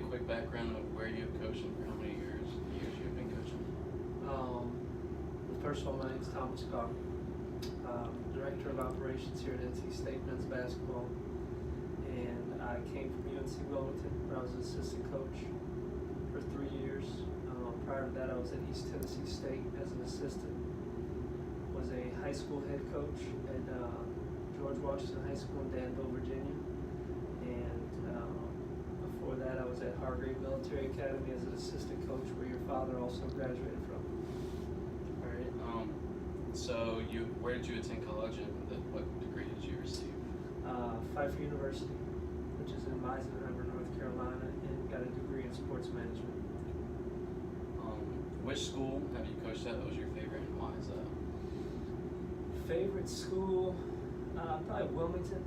quick background of where you have coached and for how many years you have been coaching? First of all, my name is Thomas Carr. Director of Operations here at NC State Men's Basketball. And I came from UNC Wilmington, where I was an assistant coach for 3 years. Prior to that, I was at East Tennessee State as an assistant. Was a high school head coach at George Washington High School in Danville, Virginia. And before that, I was at Hargrave Military Academy as an assistant coach, where your father also graduated from. All right. So where did you attend college and what degree did you receive? Pfeiffer University, which is in Eisenhower, North Carolina, and got a degree in sports management. Which school have you coached at that was your favorite, and why is that? Favorite school, probably Wilmington,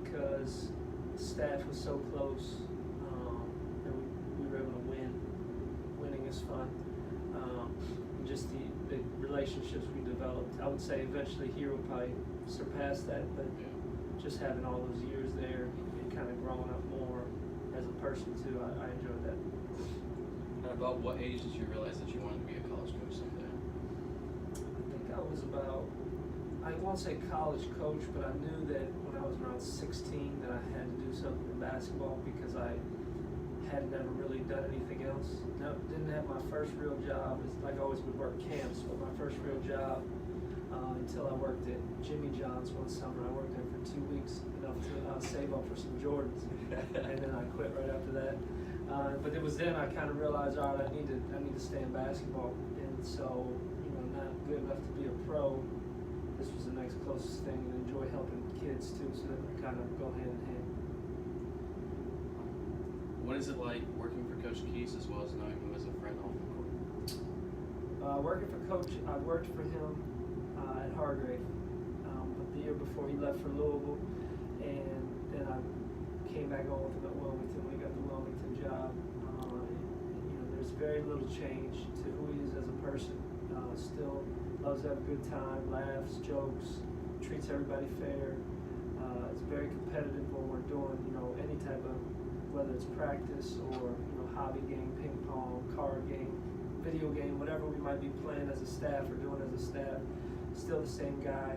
because the staff was so close, and we were able to win. Winning is fun. Just the relationships we developed. I would say eventually here will probably surpass that, but just having all those years there and kind of growing up more as a person too, I enjoyed that. And about what age did you realize that you wanted to be a college coach someday? I think I was about, I won't say college coach, but I knew that when I was around 16 that I had to do something in basketball because I had never really done anything else. No, didn't have my first real job. It's like I always would work camps, but my first real job until I worked at Jimmy John's one summer. I worked there for 2 weeks, enough to save up for some Jordans, and then I quit right after that. But it was then I kind of realized, all right, I need to stay in basketball, and so not good enough to be a pro. This was the next closest thing, and enjoy helping kids too, so that we kind of go hand in hand. What is it like working for Coach Keys as well as knowing him as a friend off the court? Working for Coach, I worked for him at Hargrave, but the year before he left for Louisville, and then I came back on with him at Wilmington when he got the Wilmington job. There's very little change to who he is as a person. Still loves to have a good time, laughs, jokes, treats everybody fair. It's very competitive when we're doing any type of, whether it's practice or hobby game, ping pong, card game, video game, whatever we might be playing as a staff or doing as a staff. Still the same guy,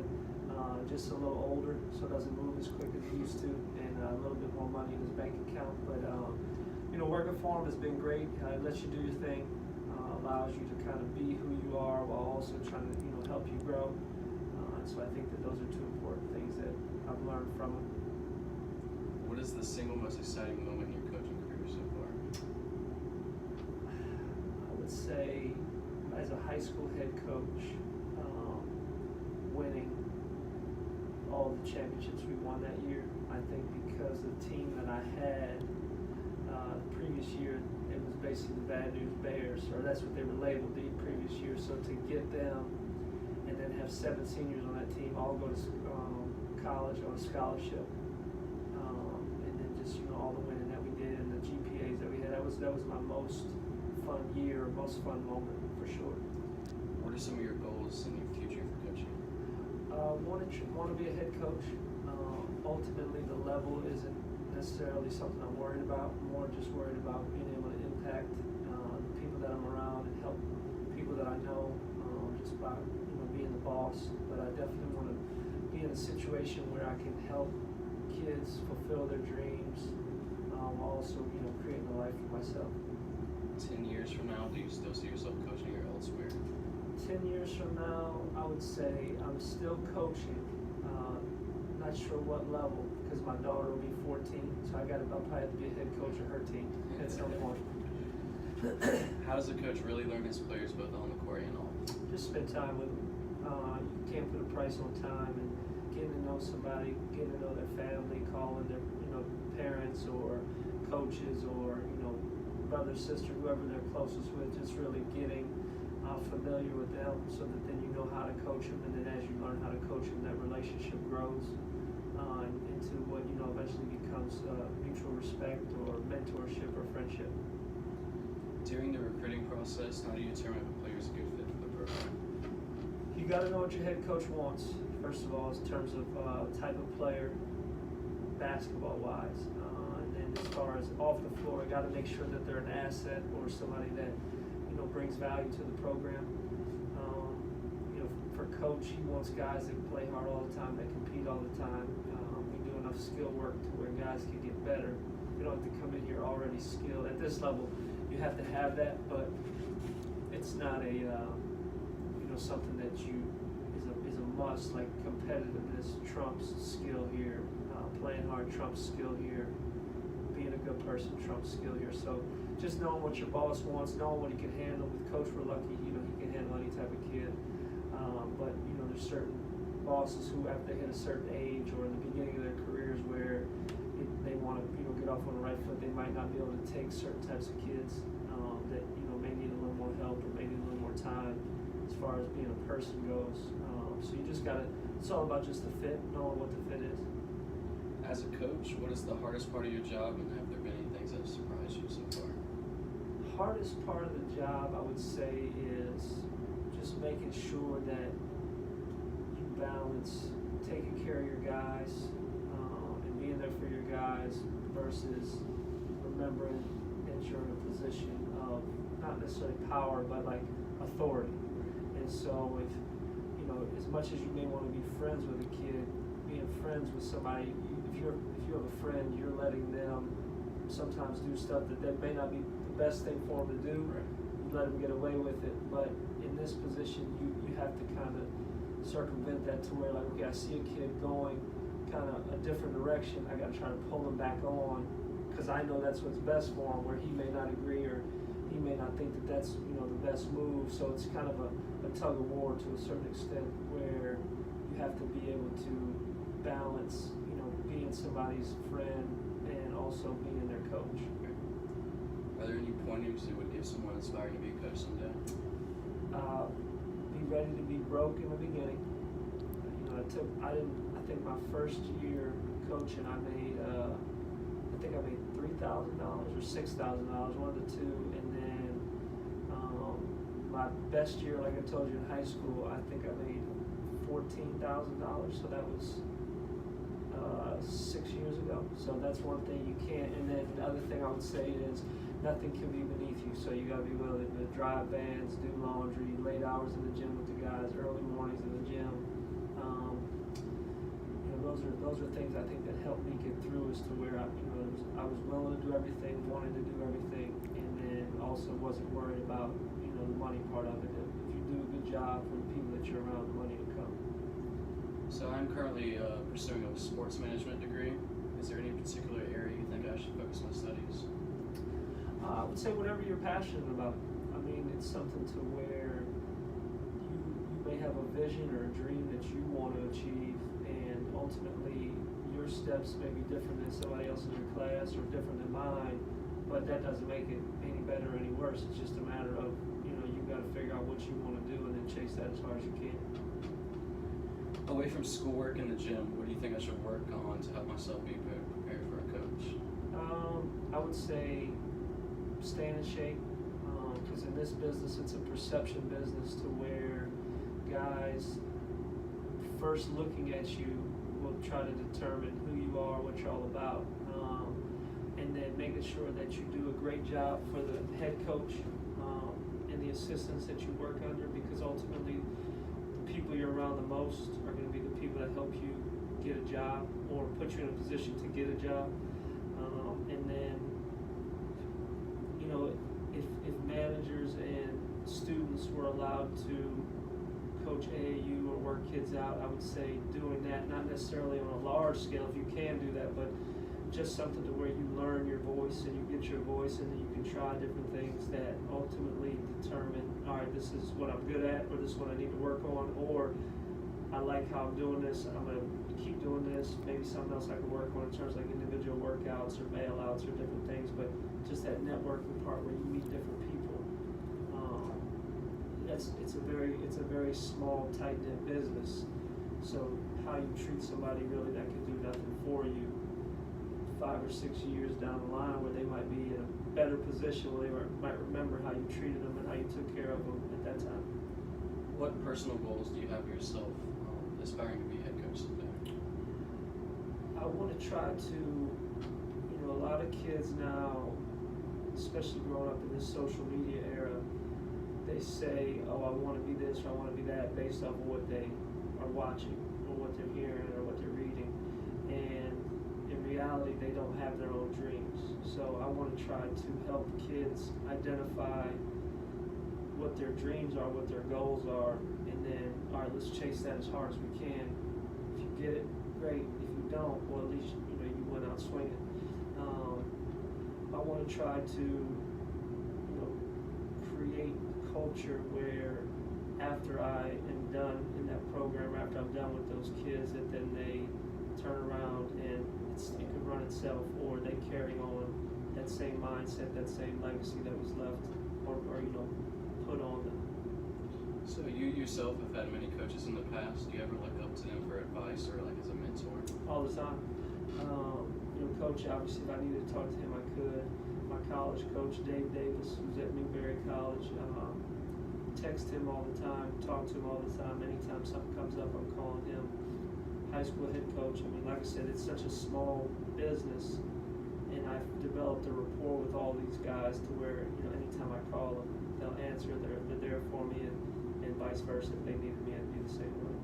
just a little older, so doesn't move as quick as he used to, and a little bit more money in his bank account. But working for him has been great. It lets you do your thing, allows you to kind of be who you are while also trying to help you grow. And so I think that those are two important things that I've learned from him. What is the single most exciting moment in your coaching career so far? I would say, as a high school head coach, winning all the championships we won that year. I think because the team that I had the previous year, it was basically the Bad News Bears, or that's what they were labeled the previous year. So to get them and then have 7 seniors on that team all go to college on a scholarship, and then just all the winning that we did and the GPAs that we had, that was my most fun year, most fun moment for sure. What are some of your goals in your future for coaching? Want to be a head coach. Ultimately, the level isn't necessarily something I'm worried about. I'm more just worried about being able to impact the people that I'm around and help people that I know, just by being the boss. But I definitely want to be in a situation where I can help kids fulfill their dreams, while also creating a life for myself. 10 years from now, do you still see yourself coaching or elsewhere? 10 years from now, I would say I'm still coaching. Not sure what level, because my daughter will be 14, so I'll probably have to be a head coach of her team at some point. How does a coach really learn his players both on the court and off? Just spend time with them. You can't put a price on time, and getting to know somebody, getting to know their family, calling their parents or coaches or brother, sister, whoever they're closest with, just really getting familiar with them, so that then you know how to coach them, and then as you learn how to coach them, that relationship grows into what eventually becomes mutual respect or mentorship or friendship. During the recruiting process, how do you determine if a player is a good fit for the program? You got to know what your head coach wants, first of all, in terms of type of player, basketball-wise, and then and as far as off the floor, got to make sure that they're an asset or somebody that, you know, brings value to the program. You know, for coach, he wants guys that play hard all the time, that compete all the time. We do enough skill work to where guys can get better. You don't have to come in here already skilled. At this level, you have to have that, but it's not a you know, something that is a must. Like competitiveness trumps skill here, playing hard trumps skill here, being a good person trumps skill here. So just knowing what your boss wants, knowing what he can handle. With coach, we're lucky, you know, he can handle any type of kid. But you know, there's certain bosses who, after they hit a certain age or in the beginning of their careers, where they want to, you know, get off on the right foot, they might not be able to take certain types of kids that, you know, may need a little more help or maybe a little more time as far as being a person goes. So you just gotta, it's all about just the fit, knowing what the fit is. As a coach, what is the hardest part of your job, and have there been any things that have surprised you so far? Hardest part of the job, I would say, is just making sure that you balance taking care of your guys and being there for your guys versus remembering that you're in a position of not necessarily power, but like authority. And so if, you know, as much as you may want to be friends with a kid, being friends with somebody, if you have a friend, you're letting them sometimes do stuff that may not be the best thing for them to do. Right. You let them get away with it, but in this position, you have to kind of circumvent that to where, like, okay, I see a kid going kind of a different direction, I got to try to pull him back on because I know that's what's best for him, where he may not agree or he may not think that that's, you know, the best move. So it's kind of a tug of war to a certain extent, where you have to be able to balance, you know, being somebody's friend and also being their coach. Are there any pointers you would give someone aspiring to be a coach someday? Be ready to be broke in the beginning. You know, I think my first year coaching, I made $3,000 or $6,000, one of the two, and then my best year, like I told you, in high school, I think I made $14,000. So that was 6 years ago. So that's one thing you can't. And then the other thing I would say is nothing can be beneath you. So you got to be willing to drive vans, do laundry, late hours in the gym with the guys, early mornings in the gym. You know, those are things I think that helped me get through, as to where I was willing to do everything, wanted to do everything, and then also wasn't worried about, you know, the money part of it. If you do a good job for the people that you're around, the money will come. So I'm currently pursuing a sports management degree. Is there any particular area you think I should focus my studies? I would say whatever you're passionate about. I mean, it's something to where you may have a vision or a dream that you want to achieve, and ultimately your steps may be different than somebody else in your class or different than mine, but that doesn't make it any better or any worse. It's just a matter of, you know, you've got to figure out what you want to do and then chase that as hard as you can. Away from schoolwork and the gym, what do you think I should work on to help myself be prepared for a coach? I would say staying in shape, because in this business, it's a perception business, to where guys first looking at you will try to determine who you are, what you're all about, and then making sure that you do a great job for the head coach and the assistants that you work under, because ultimately the people you're around the most are going to be the people that help you get a job or put you in a position to get a job. And then, you know, if managers and students were allowed to coach AAU or work kids out, I would say doing that, not necessarily on a large scale if you can do that, but just something to where you learn your voice and you get your voice, and then you can try different things that ultimately determine, all right, this is what I'm good at, or this is what I need to work on, or I like how I'm doing this, I'm going to keep doing this, maybe something else I can work on in terms of like individual workouts or bailouts or different things, but just that networking part where you meet different people. It's a very small, tight-knit business, so how you treat somebody really that can do nothing for you 5 or 6 years down the line, where they might be in a better position, where they might remember how you treated them and how you took care of them at that time. What personal goals do you have for yourself aspiring to be head coach someday? I want to try to, you know, lot of kids now, especially growing up in this social media era, they say, oh, I want to be this or I want to be that based off of what they are watching or what they're hearing or what they're reading. And in reality, they don't have their own dreams. So I want to try to help kids identify what their dreams are, what their goals are, and then, all right, let's chase that as hard as we can. If you get it, great. If you don't, well, at least you went out swinging. I want to try to create a culture where after I am done in that program, after I'm done with those kids, that then they turn around and it could run itself, or they carry on that same mindset, that same legacy that was left or put on them. So you yourself have had many coaches in the past. Do you ever look up to them for advice or like as a mentor? All the time. Coach, obviously, if I needed to talk to him, I could. My college coach, Dave Davis, who's at Newberry College, text him all the time, talk to him all the time. Anytime something comes up, I'm calling him. High school head coach, like I said, it's such a small business, and I've developed a rapport with all these guys to where, anytime I call them, they'll answer, they're there for me, and vice versa. If they needed me, I'd be the same way.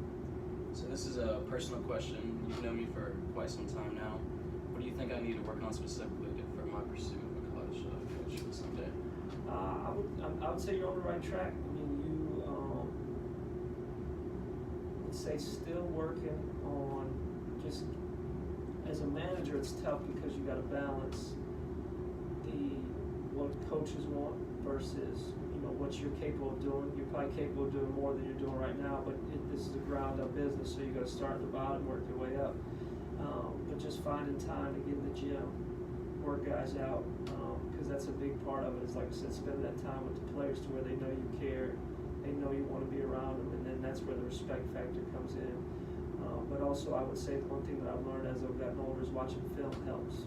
So this is a personal question. You've known me for quite some time now. What do you think I need to work on specifically for my pursuit of a college coach someday? I would say you're on the right track. You would say still working on just, as a manager, it's tough because you got to balance what coaches want versus what you're capable of doing. You're probably capable of doing more than you're doing right now, but this is a ground up business, so you got to start at the bottom, work your way up. But just finding time to get in the gym, work guys out, because that's a big part of it. Is like I said, spending that time with the players to where they know you care, they know you want to be around them, and then that's where the respect factor comes in. But also, I would say the one thing that I've learned as I've gotten older is watching film helps.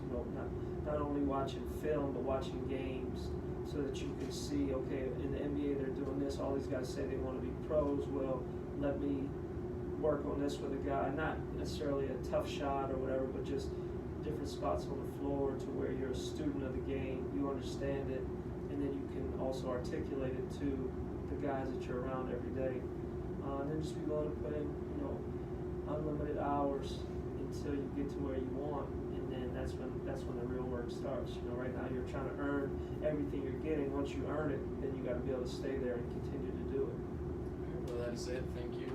Not only watching film, but watching games, so that you can see, okay, in the NBA they're doing this. All these guys say they want to be pros. Well, let me work on this with a guy, not necessarily a tough shot or whatever, but just different spots on the floor to where you're a student of the game, you understand it, and then you can also articulate it to the guys that you're around every day. And then just be willing to put in, unlimited hours until you get to where you want, and then that's when the real work starts. Right now you're trying to earn everything you're getting. Once you earn it, then you got to be able to stay there and continue to do it. Well, that is it. Thank you.